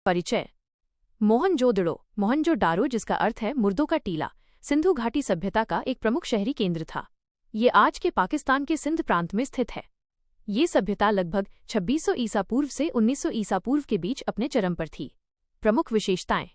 परिचय। मोहनजोदड़ो मोहनजोदारो, जिसका अर्थ है मुर्दों का टीला, सिंधु घाटी सभ्यता का एक प्रमुख शहरी केंद्र था। ये आज के पाकिस्तान के सिंध प्रांत में स्थित है। ये सभ्यता लगभग 2600 ईसा पूर्व से 1900 ईसा पूर्व के बीच अपने चरम पर थी। प्रमुख विशेषताएं।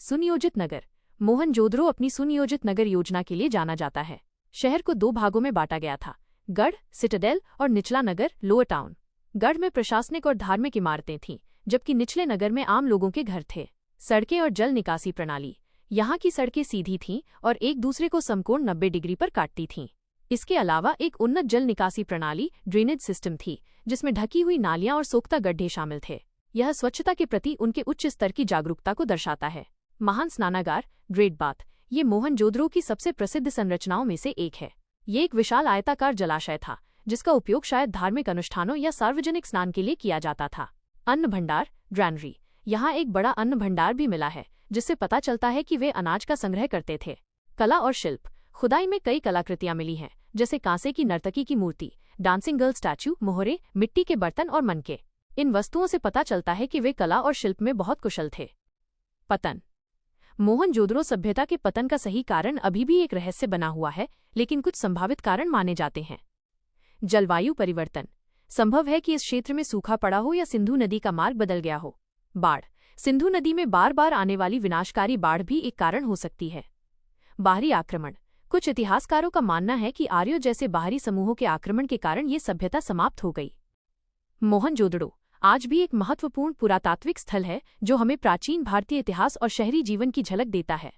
सुनियोजित नगर। मोहनजोदड़ो अपनी सुनियोजित नगर योजना के लिए जाना जाता है। शहर को 2 भागों में बांटा गया था, गढ़ सिटाडेल और निचला नगर लोअर टाउन। गढ़ में प्रशासनिक और धार्मिक इमारतें थीं, जबकि निचले नगर में आम लोगों के घर थे। सड़कें और जल निकासी प्रणाली। यहाँ की सड़कें सीधी थीं और एक दूसरे को समकोण 90 डिग्री पर काटती थीं। इसके अलावा एक उन्नत जल निकासी प्रणाली ड्रेनेज सिस्टम थी, जिसमें ढकी हुई नालियां और सोख्ता गड्ढे शामिल थे। यह स्वच्छता के प्रति उनके उच्च स्तर की जागरूकता को दर्शाता है। महान स्नानागार ग्रेट बाथ। ये मोहनजोदड़ो की सबसे प्रसिद्ध संरचनाओं में से एक है। ये एक विशाल आयताकार जलाशय था, जिसका उपयोग शायद धार्मिक अनुष्ठानों या सार्वजनिक स्नान के लिए किया जाता था। अन्न भंडार ग्रैनरी। यहाँ एक बड़ा अन्न भंडार भी मिला है, जिससे पता चलता है कि वे अनाज का संग्रह करते थे। कला और शिल्प। खुदाई में कई कलाकृतियां मिली हैं, जैसे कांसे की नर्तकी की मूर्ति, डांसिंग गर्ल स्टैचू, मोहरे, मिट्टी के बर्तन और मनके। इन वस्तुओं से पता चलता है कि वे कला और शिल्प में बहुत कुशल थे। पतन। मोहनजोदड़ो सभ्यता के पतन का सही कारण अभी भी एक रहस्य बना हुआ है, लेकिन कुछ संभावित कारण माने जाते हैं। जलवायु परिवर्तन। संभव है कि इस क्षेत्र में सूखा पड़ा हो या सिंधु नदी का मार्ग बदल गया हो। बाढ़। सिंधु नदी में बार बार आने वाली विनाशकारी बाढ़ भी एक कारण हो सकती है। बाहरी आक्रमण। कुछ इतिहासकारों का मानना है कि आर्यों जैसे बाहरी समूहों के आक्रमण के कारण ये सभ्यता समाप्त हो गई। मोहनजोदड़ो आज भी एक महत्वपूर्ण पुरातात्विक स्थल है, जो हमें प्राचीन भारतीय इतिहास और शहरी जीवन की झलक देता है।